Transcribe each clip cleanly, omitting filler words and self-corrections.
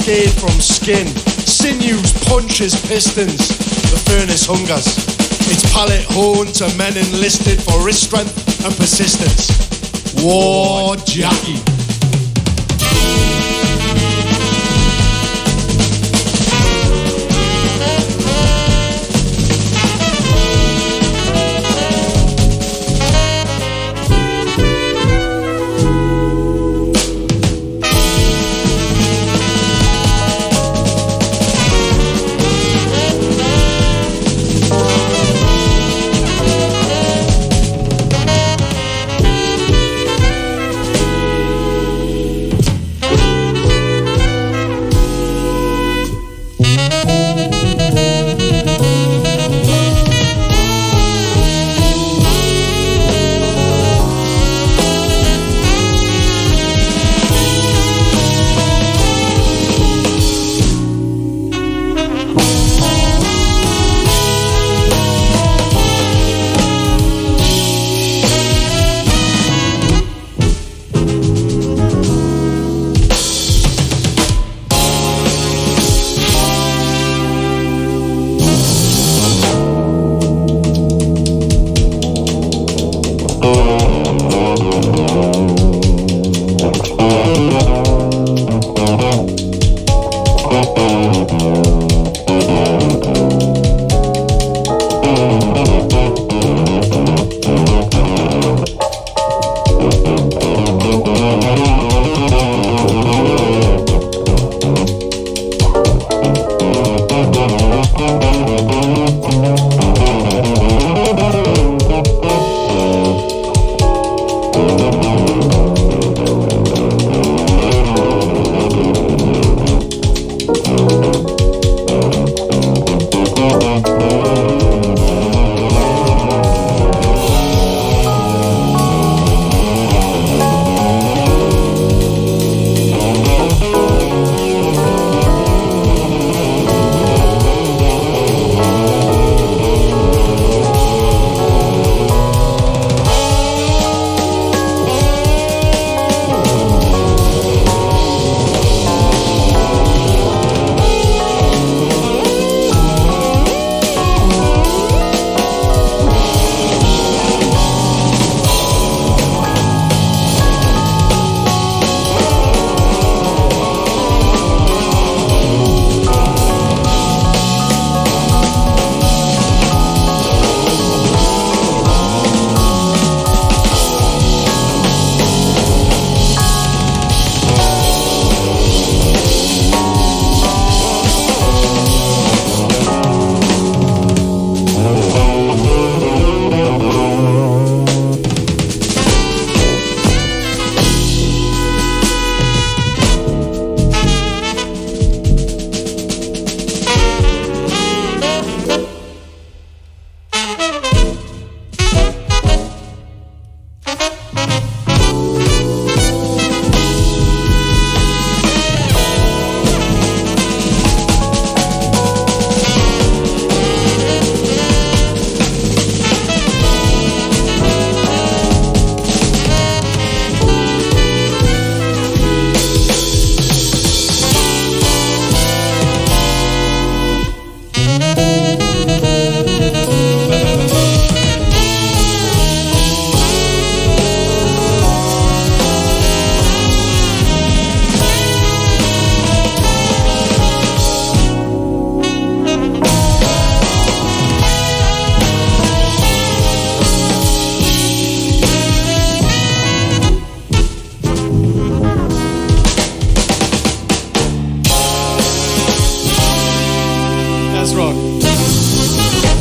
cascade from skin. Sinews, punches, pistons. The furnace hungers. Its palate honed to men enlisted for wrist strength and persistence. Wor Jackie.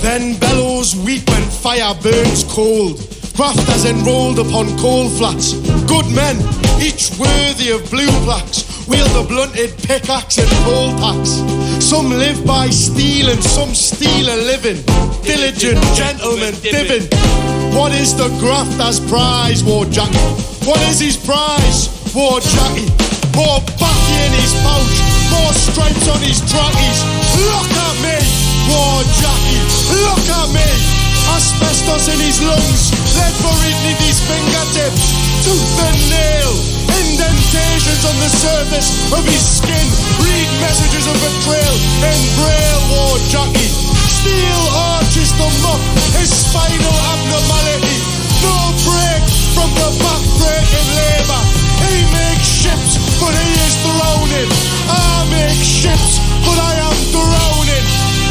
Then bellows weep and fire burns cold. Grafters enrolled upon coal flats. Good men, each worthy of blue plaques, wield a blunted pickaxe and pole packs. Some live by steel and some steal a living. Diligent gentlemen dibbing. What is the grafter's prize, Wor Jackie? What is his prize, Wor Jackie? More backy in his pouch, more stripes on his trackies. Look at me, Wor Jackie, look at me. Asbestos in his lungs, lead buried in his fingertips. Tooth and nail, Indentations on the surface of his skin read messages of betrayal in braille. Wor Jackie, steel arches the muck, his spinal abnormality. No break from the back-breaking labour. He makes ships, but he is drowning. I make ships, but I am drowning.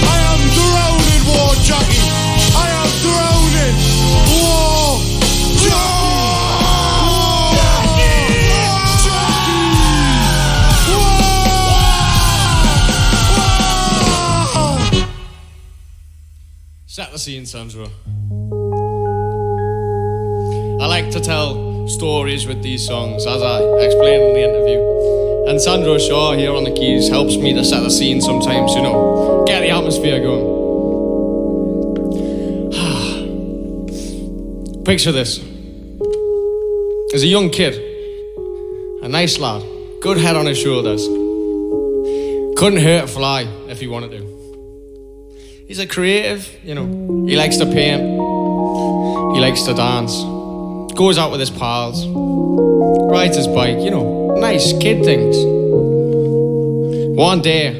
I am drowning, Wor Jackie. I am drowning. Wor Jackie. Set the scene, Sandro. I like to tell stories with these songs, as I explained in the interview. And Sandro Shaw here on the keys helps me to set the scene sometimes, you know, get the atmosphere going. Picture this. As a young kid, a nice lad, good head on his shoulders. Couldn't hurt a fly if he wanted to. He's a creative, you know, he likes to paint, he likes to dance, goes out with his pals, rides his bike, you know, nice kid things. One day,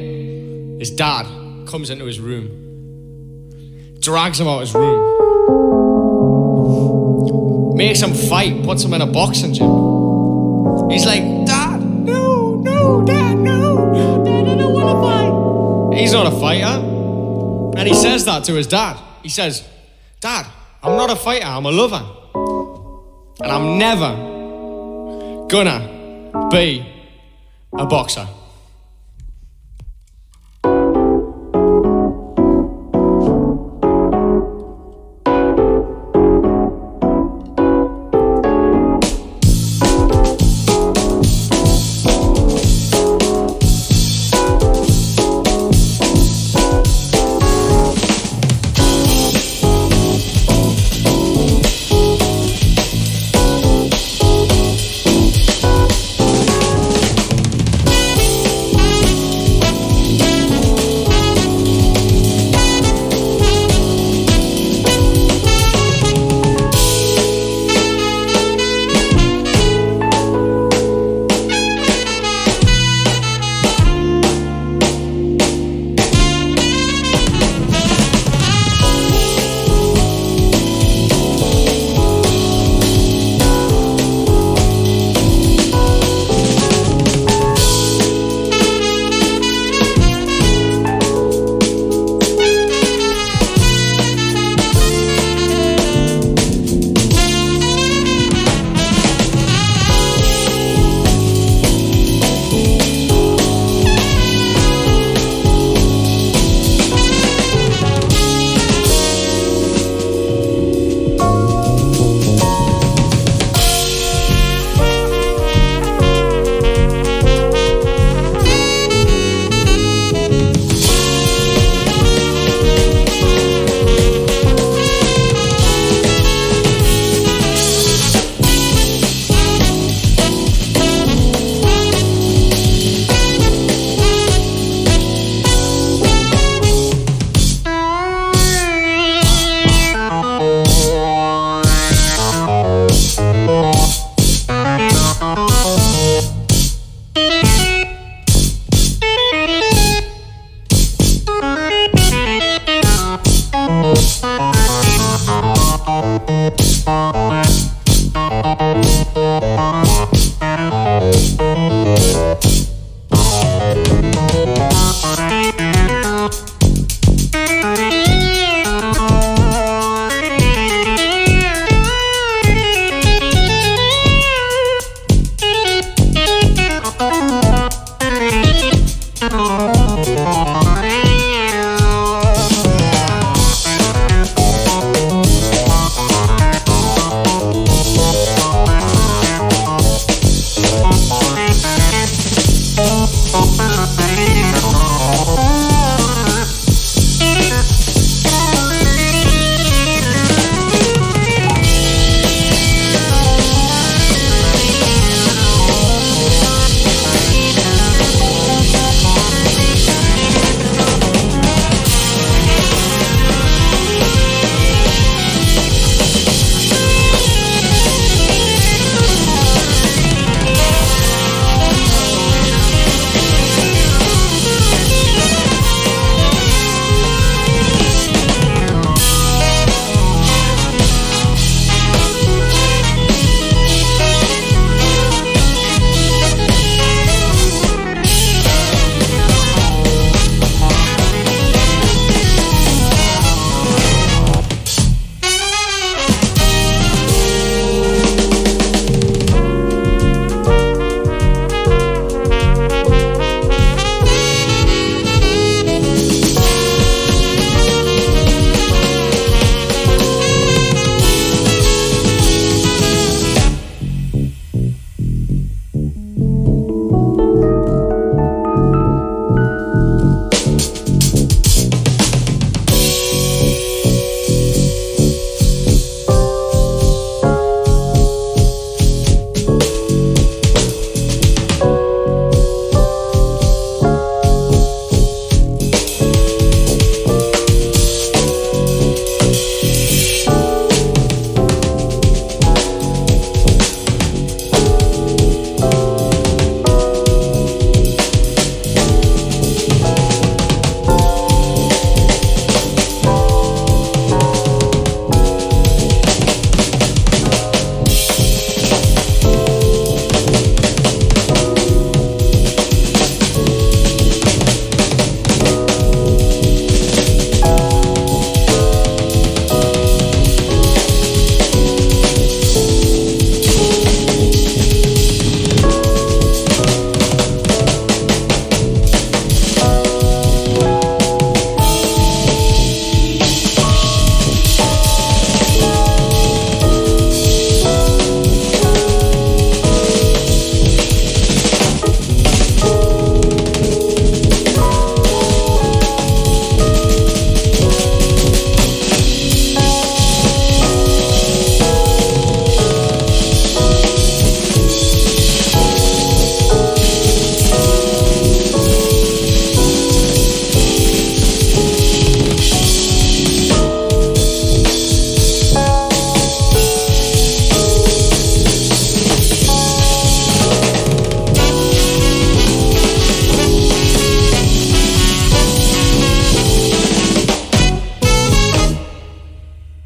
his dad comes into his room, drags him out of his room, makes him fight, puts him in a boxing gym. He's like, Dad, no, Dad, no, Dad, I don't want to fight. He's not a fighter. And he says that to his dad. He says, Dad, I'm not a fighter, I'm a lover. And I'm never gonna be a boxer.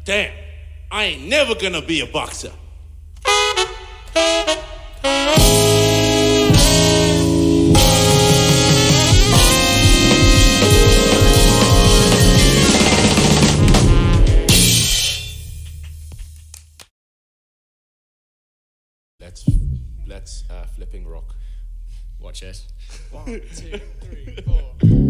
Damn, I ain't never gonna be a boxer. Let's flipping rock. Watch it. 1, 2, 3, 4.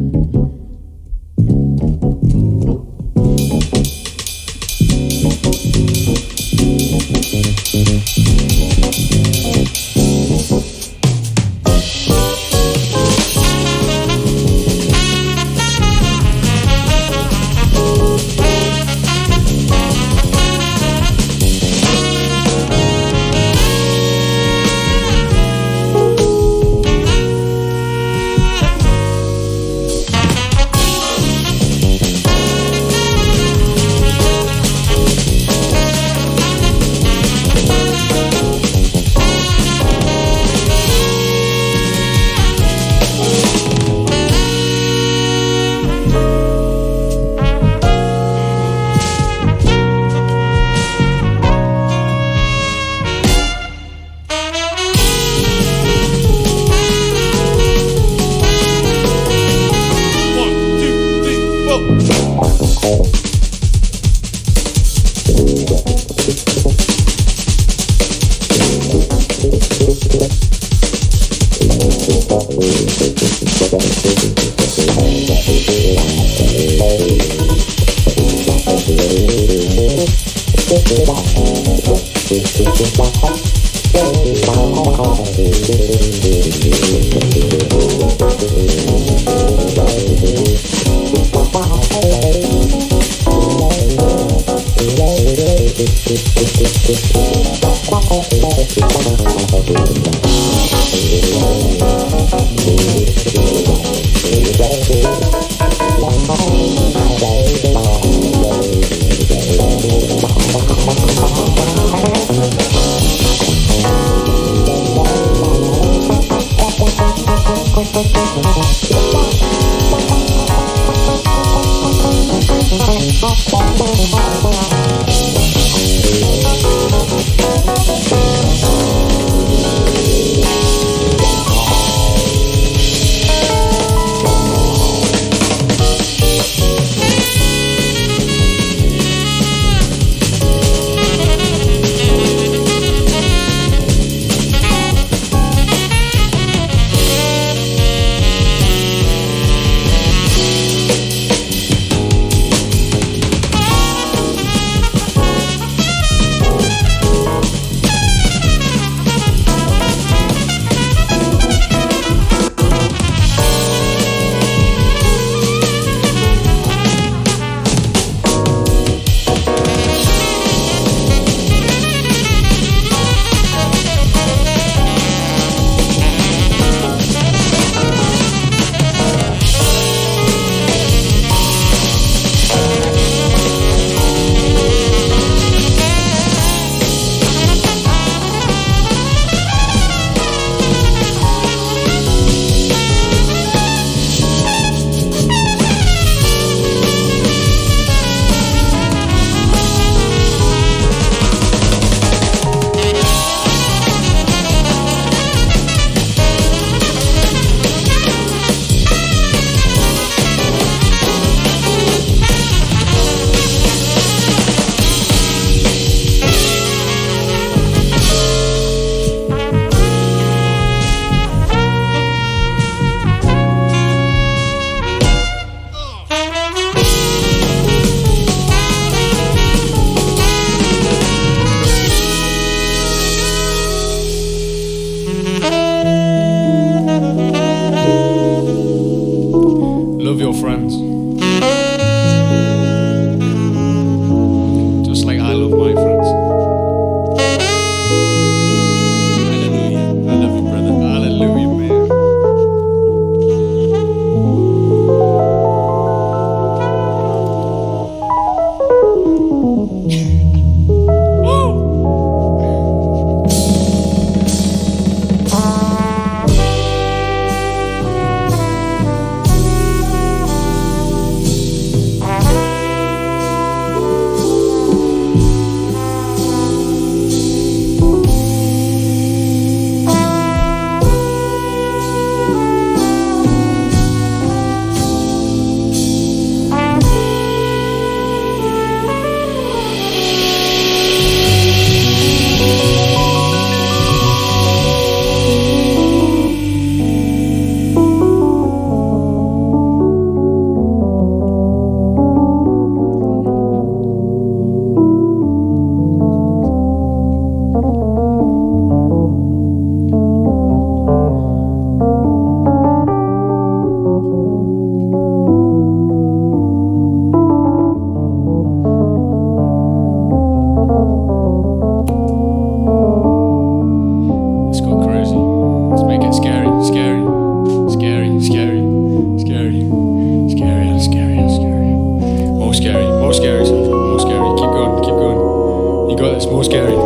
more scary.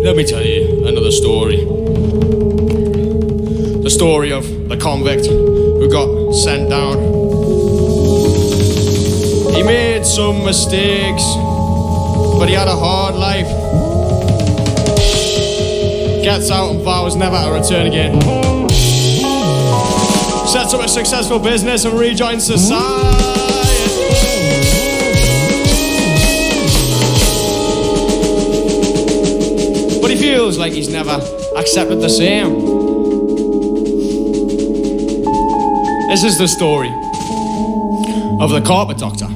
Let me tell you another story. The story of the convict who got sent down. He made some mistakes, but he had a hard life. Gets out and vows never to return again. Sets up a successful business and rejoins society. But he feels like he's never accepted the same. This is the story of the carpet doctor.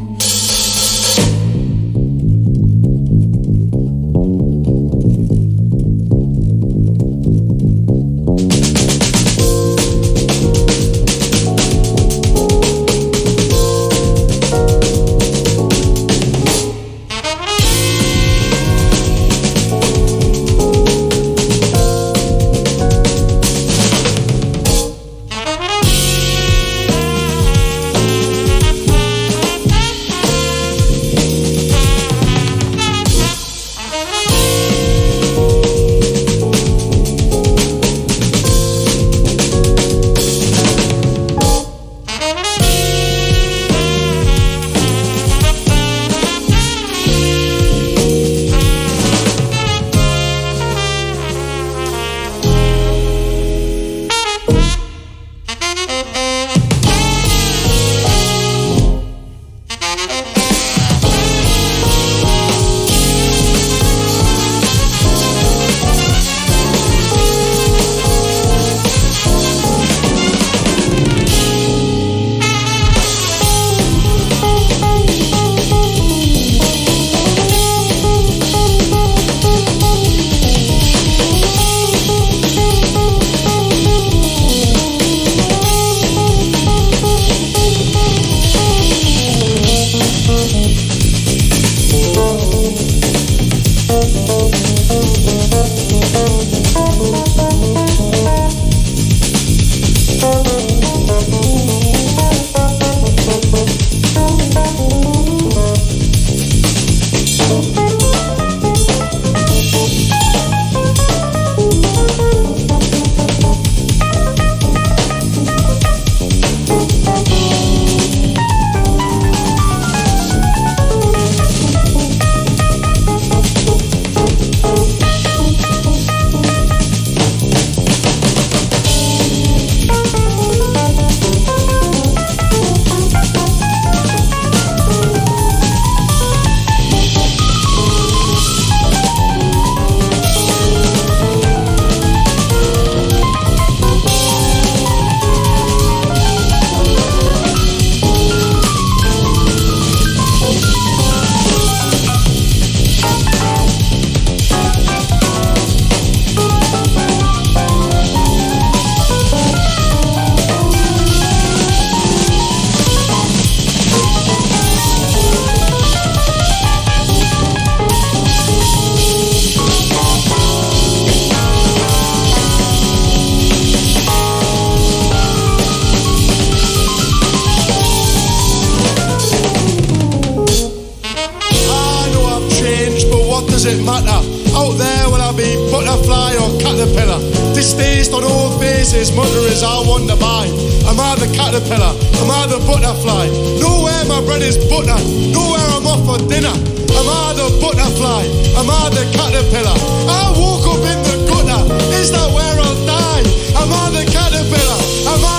It matter? Out there will I be butterfly or caterpillar? Distasted on old faces, mutterers I wonder by. Am I the caterpillar? Am I the butterfly? Nowhere my bread is butter, nowhere I'm off for dinner. Am I the butterfly? Am I the caterpillar? I woke up in the gutter, is that where I'll die? Am I the caterpillar? Am I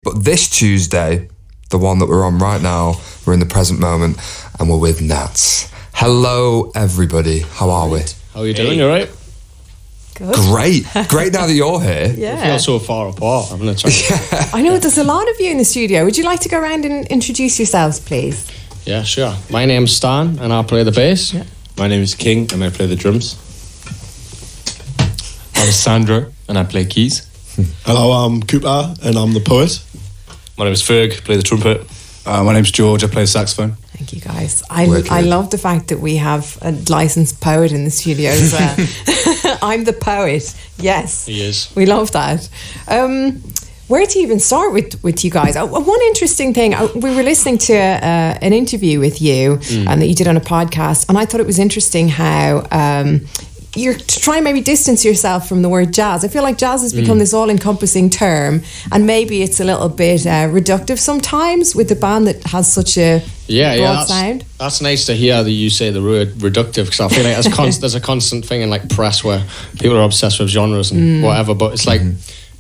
But this Tuesday, the one that we're on right now, we're in the present moment, and we're with Knats. Hello, everybody. How are we? How are you doing? You all right? Good. Great now that you're here. We feel so far apart. I'm gonna try. I know there's a lot of you in the studio. Would you like to go around and introduce yourselves, please? Yeah, sure. My name's Stan, and I play the bass. Yeah. My name is King, and I play the drums. I'm Sandro, and I play keys. Hello, I'm Cooper, and I'm the poet. My name is Ferg, play the trumpet. My name's George, I play the saxophone. Thank you, guys. I love the fact that we have a licensed poet in the studio as well. I'm the poet. Yes. He is. We love that. Where to even start with you guys? One interesting thing, we were listening to an interview with you and that you did on a podcast, and I thought it was interesting how you're to try and maybe distance yourself from the word jazz. I feel like jazz has become this all-encompassing term, and maybe it's a little bit reductive sometimes with a band that has such a broad sound. That's nice to hear that you say the word reductive, because I feel like there's a constant thing in like press where people are obsessed with genres and whatever, but it's like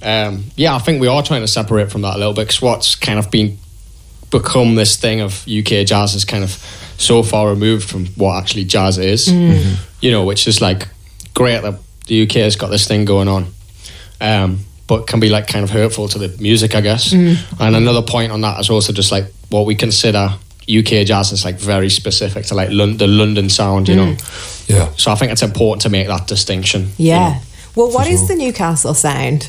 I think we are trying to separate from that a little bit, because what's kind of become this thing of UK jazz is kind of so far removed from what actually jazz is, you know, which is like great that the UK has got this thing going on, but can be like kind of hurtful to the music, I guess. And another point on that is also just like what we consider UK jazz is like very specific to like the London sound, you know. Yeah. So I think it's important to make that distinction. Yeah. You know? Well, what is the Newcastle sound?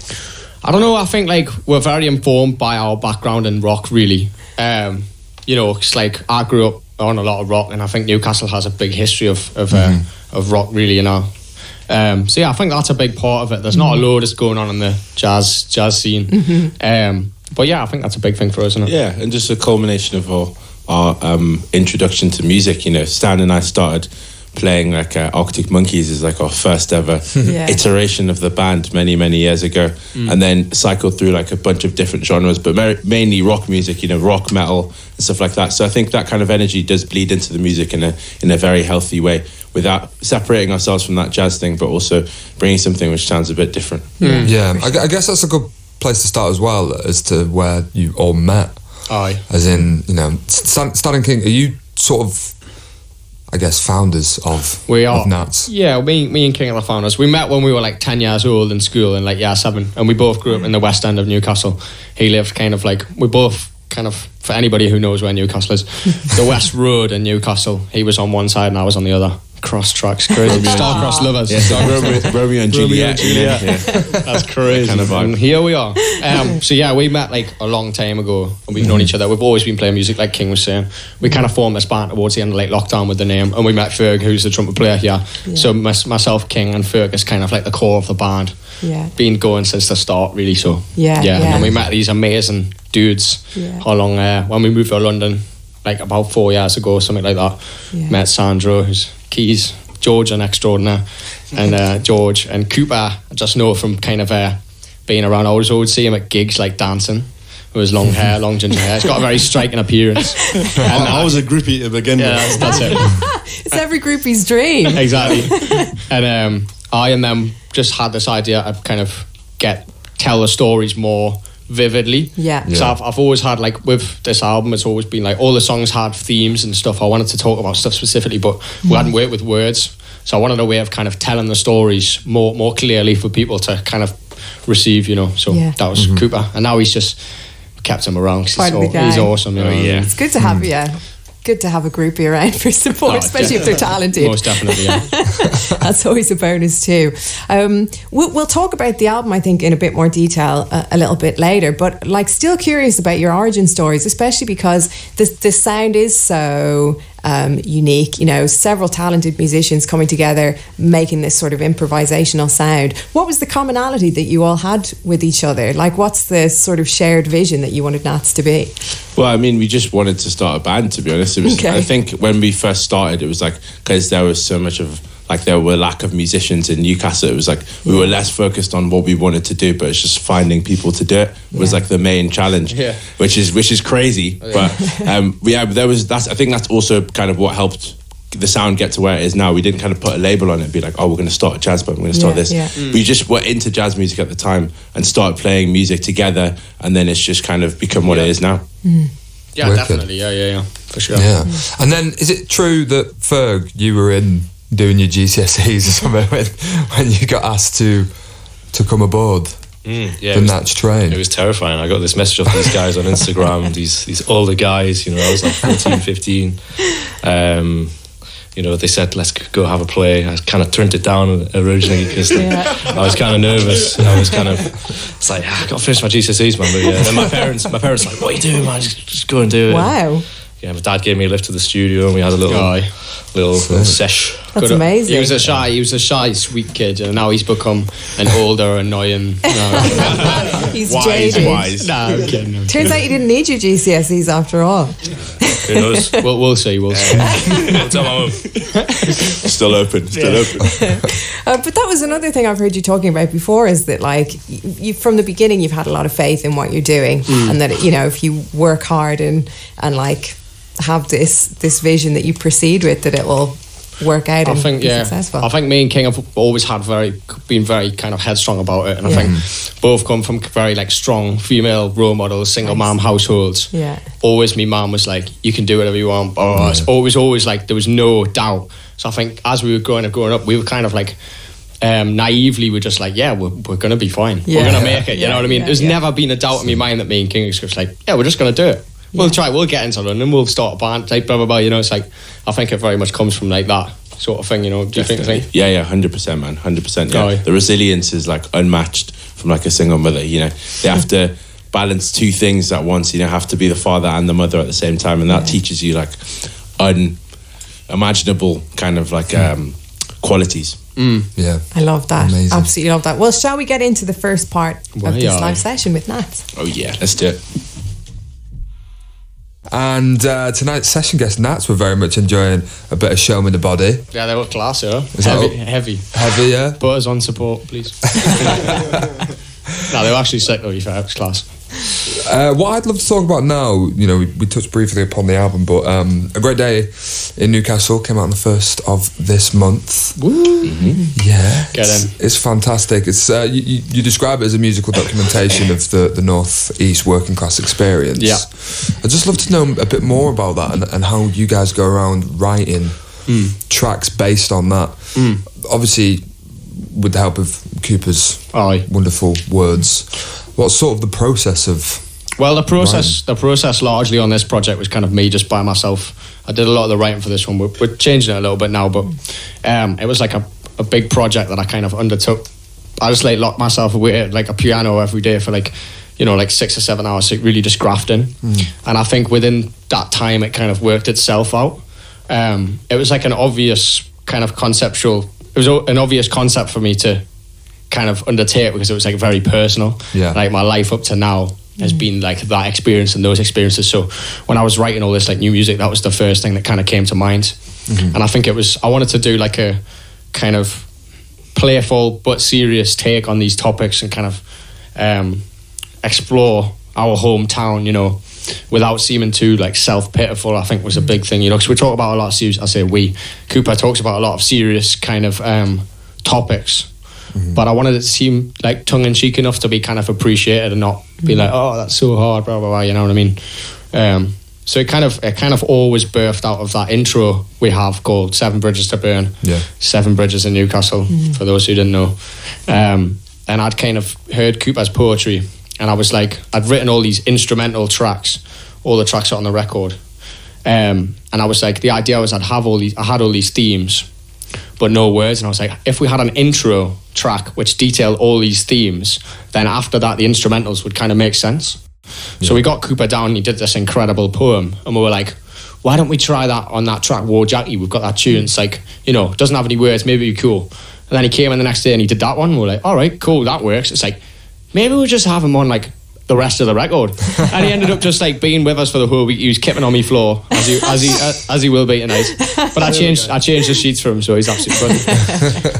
I don't know. I think like we're very informed by our background in rock, really. You know, it's like I grew up on a lot of rock, and I think Newcastle has a big history of rock, really, you know. So yeah, I think that's a big part of it. There's not a load that's going on in the jazz scene, but yeah, I think that's a big thing for us, isn't it? Yeah, and just a culmination of our introduction to music. You know, Stan and I started playing like Arctic Monkeys is like our first ever iteration of the band many years ago, and then cycled through like a bunch of different genres, but mainly rock music, you know, rock, metal and stuff like that. So I think that kind of energy does bleed into the music in a very healthy way, without separating ourselves from that jazz thing, but also bringing something which sounds a bit different. I guess that's a good place to start as well, as to where you all met. Aye. As in, you know, Stan and King, are you sort of, I guess, founders of Knats? Yeah, me and King are the founders. We met when we were like 10 years old in school in like year 7, and we both grew up in the West End of Newcastle. He lived kind of like, we both kind of, for anybody who knows where Newcastle is, the West Road in Newcastle. He was on one side and I was on the other. Cross tracks, crazy. Star-crossed lovers. Yeah, Romeo and Juliet. Yeah. That's crazy. Kind of vibe. And here we are. So yeah, we met like a long time ago, and we've known each other. We've always been playing music, like King was saying. We kind of formed this band towards the end of like lockdown with the name, and we met Ferg, who's the trumpet player here. So myself, King, and Ferg is kind of like the core of the band. Yeah. Been going since the start, really. So yeah. And we met these amazing dudes along when we moved to London, like about 4 years ago, something like that. Met Sandro, who's keys, George an extraordinaire, and George and Cooper I just know from kind of being around. I always see him at gigs like dancing with his long hair, long ginger hair. He's got a very striking appearance. And I was a groupie to begin with. Yeah, that's it. It's every groupie's dream. Exactly. And I and them just had this idea of kind of tell the stories more vividly. So I've always had, like, with this album, it's always been like all the songs had themes and stuff. I wanted to talk about stuff specifically, but we hadn't worked with words, so I wanted a way of kind of telling the stories more clearly for people to kind of receive, you know. So that was Cooper, and now he's just kept him around because he's awesome, you know. It's good to have good to have a groupie around for support, especially if they're talented. Most definitely, yeah. That's always a bonus too. We'll talk about the album, I think, in a bit more detail a little bit later, but like still curious about your origin stories, especially because the sound is so unique, you know, several talented musicians coming together making this sort of improvisational sound. What was the commonality that you all had with each other? Like, what's the sort of shared vision that you wanted Knats to be? Well, I mean, we just wanted to start a band, to be honest. It was, I think when we first started, it was like, because there was so much of, like, there were lack of musicians in Newcastle. It was like we were less focused on what we wanted to do, but it's just finding people to do it was like the main challenge, which is crazy. But I think that's also kind of what helped the sound get to where it is now. We didn't kind of put a label on it and be like, oh, we're going to start a jazz band, we're going to start this. We just were into jazz music at the time and started playing music together, and then it's just kind of become what it is now. Yeah, Wicked. definitely. Yeah, for sure. Yeah. And then, is it true that, Ferg, you were in doing your GCSEs or something when you got asked to come aboard Yeah, the Knats train? It was terrifying. I got this message off these guys on Instagram, these older guys, you know, I was like 14, 15. You know, they said, let's go have a play. I kind of turned it down originally because I was kind of nervous. It's like, I got to finish my GCSEs, man. But yeah, then my parents were like, what are you doing, man? Just go and do it. Wow. Yeah, my dad gave me a lift to the studio and we had a little sesh. That's amazing. He was a shy, sweet kid, and now he's become an older, annoying. He's jaded. Wise. No, I'm kidding. Turns out you didn't need your GCSEs after all. Who knows? We'll see. We'll see. I'll tell my mum. Still open. But that was another thing I've heard you talking about before, is that like you from the beginning you've had a lot of faith in what you're doing, and that, you know, if you work hard and like have this vision that you proceed with, that it will work out and be successful. I think me and King have always been very kind of headstrong about it, and I think both come from very like strong female role models, single mom households. Yeah. Always, my mum was like, "You can do whatever you want." It's always like there was no doubt. So I think as we were growing up, we were kind of like naively we're just like, we're gonna be fine. We're gonna make it. You know what I mean? There's never been a doubt in my mind that me and King are just like, we're just gonna do it. We'll try. We'll get into London. We'll start a band. Like blah blah blah. You know, it's like I think it very much comes from like that sort of thing. You know, do you think the same? Yeah, 100%, man, 100%. Yeah, the resilience is like unmatched from like a single mother. You know, they have to balance two things at once. You know, have to be the father and the mother at the same time, and that teaches you like unimaginable kind of like qualities. Yeah, I love that. Amazing. Absolutely love that. Well, shall we get into the first part of this live session with Knats? Oh yeah, let's do it. And tonight's session guest Knats were very much enjoying a bit of Show Me the Body. Yeah, they were class, yeah. Heavy. Heavy, yeah. Butters on support, please. No, they were actually sick though. You thought it was class. What I'd love to talk about now, you know, we touched briefly upon the album, but A Great Day in Newcastle came out on the 1st of this month. Yeah, it's fantastic. It's you describe it as a musical documentation of the North East working class experience. Yeah, I'd just love to know a bit more about that and how you guys go around writing tracks based on that. Obviously, with the help of Cooper's wonderful words. What's sort of the process of? Well, the process largely on this project was kind of me just by myself. I did a lot of the writing for this one. We're changing it a little bit now, but it was like a big project that I kind of undertook. I just like locked myself away at like a piano every day for like, you know, like 6 or 7 hours, really just grafting. And I think within that time, it kind of worked itself out. It was like an obvious kind of conceptual. It was an obvious concept for me to kind of undertake because it was like very personal. Yeah. Like my life up to now has been like that experience and those experiences. So when I was writing all this like new music, that was the first thing that kind of came to mind. And I think I wanted to do like a kind of playful but serious take on these topics and kind of explore our hometown, you know, without seeming too like self-pitiful. I think was a big thing, you know, because we talk about a lot of serious, Cooper talks about a lot of serious kind of topics. But I wanted it to seem like tongue-in-cheek enough to be kind of appreciated and not be like, oh, that's so hard, blah, blah, blah, you know what I mean? So it kind of always birthed out of that intro we have called 7 Bridges to Burn. Yeah. 7 Bridges in Newcastle, for those who didn't know. And I'd kind of heard Cooper's poetry, and I was like, I'd written all these instrumental tracks, all the tracks are on the record. And I was like, the idea was I had all these themes, but no words. And I was like, if we had an intro track which detailed all these themes, then after that the instrumentals would kind of make sense. So we got Cooper down, he did this incredible poem, and we were like, why don't we try that on that track Wor Jackie? We've got that tune, it's like, you know, doesn't have any words, maybe it'd be cool. And then he came in the next day and he did that one, and we were like, all right, cool, that works. It's like, maybe we'll just have him on like the rest of the record. And he ended up just like being with us for the whole week. He was kipping on me floor as he will be tonight. But I changed the sheets for him, so he's absolutely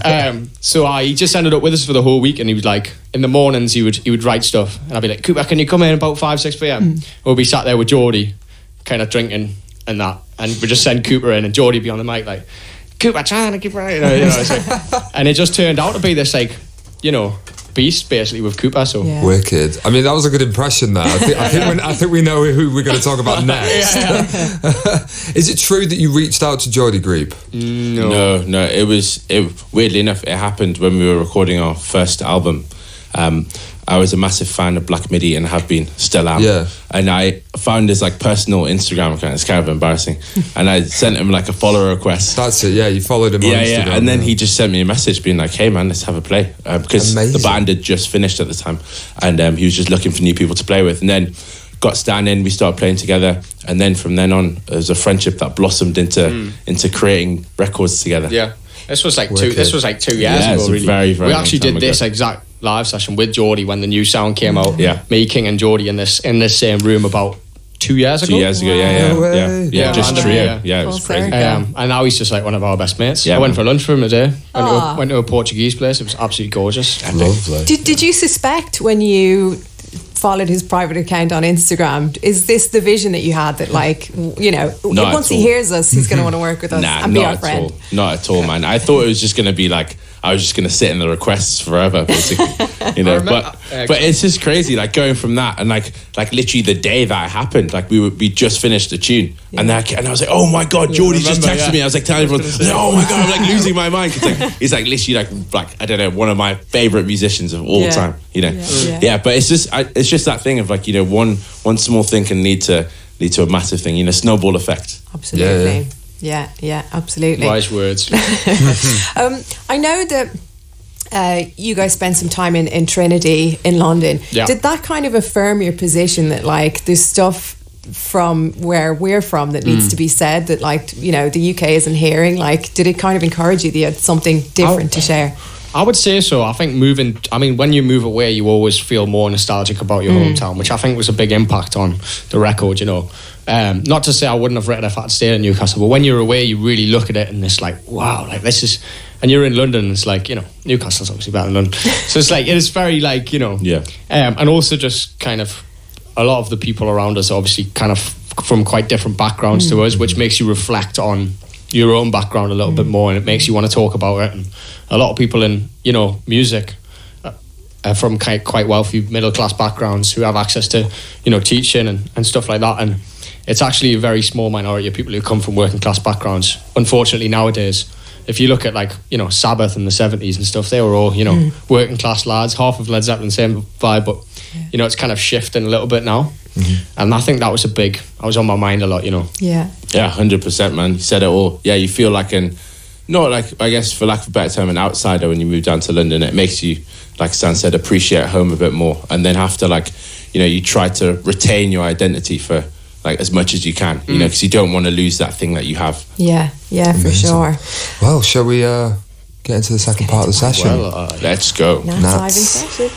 brilliant. He just ended up with us for the whole week, and he was like, in the mornings he would write stuff, and I'd be like, Cooper, can you come in about 5-6 p.m? We'll be sat there with Geordie, kind of drinking and that, and we just send Cooper in, and Geordie be on the mic like, Cooper trying to keep right, it's like, and it just turned out to be this like, beast basically with Cooper. So wicked. I mean, that was a good impression there. I think we know who we're going to talk about next. Is it true that you reached out to Geordie Grebe? No. Weirdly enough, it happened when we were recording our first album. I was a massive fan of Black Midi and have been, still am. Yeah. And I found his like personal Instagram account. It's kind of embarrassing. And I sent him like a follow request. That's it. Yeah, you followed him on Instagram. Yeah. And then he just sent me a message being like, "Hey man, let's have a play," because the band had just finished at the time, and he was just looking for new people to play with. And then got Stan in, we started playing together, and then from then on, there was a friendship that blossomed into creating records together. Yeah. This was like 2 years ago, really. Very, very we actually did this exact live session with Geordie when the new sound came out. Yeah. Me, King and Geordie in this same room about 2 years ago. 2 years ago, yeah. Just trio. Yeah, it was crazy. And now he's just like one of our best mates. I went for lunch for him today. Went to a Portuguese place. It was absolutely gorgeous. Lovely. Did you suspect when you followed his private account on Instagram, is this the vision that you had that once he hears us, he's going to want to work with us and be our friend? Not at all, man. I thought it was just going to be like, I was just going to sit in the requests forever, basically. But it's just crazy, like going from that and like literally the day that it happened, like we just finished a tune, and I was like, oh my god, Geordie just texted me. I was like telling everyone, oh my god, I'm like losing my mind. He's like literally like I don't know, one of my favorite musicians of all time. But it's just that thing of like one small thing can lead to a massive thing. Snowball effect. Absolutely. Yeah, absolutely. Wise words. I know that you guys spent some time in Trinity in London. Yeah. Did that kind of affirm your position that like there's stuff from where we're from that needs to be said that like the UK isn't hearing? Like, did it kind of encourage you that you had something different to share? I would say so. I think when you move away, you always feel more nostalgic about your hometown, which I think was a big impact on the record, Not to say I wouldn't have written if I'd stayed in Newcastle, but when you're away, you really look at it and it's like, wow, like this is, and you're in London, and it's like, Newcastle's obviously better than London. So it's like, it is very like, and also just kind of a lot of the people around us are obviously kind of from quite different backgrounds to us, which makes you reflect on your own background a little bit more, and it makes you want to talk about it. And a lot of people in music from quite wealthy middle class backgrounds who have access to teaching and stuff like that, and it's actually a very small minority of people who come from working class backgrounds. Unfortunately nowadays, if you look at like Sabbath in the 70s and stuff, they were all working class lads. Half of Led Zeppelin, same vibe, but it's kind of shifting a little bit now. And I think that was I was on my mind a lot, Yeah, 100%, man. You said it all. Yeah, you feel like not like, I guess for lack of a better term, an outsider when you move down to London. It makes you, like Stan said, appreciate home a bit more, and then have to like you try to retain your identity for like as much as you can, because you don't want to lose that thing that you have. Yeah, for sure. Well, shall we get into the second part of the session? Well, let's go. Knats live in session.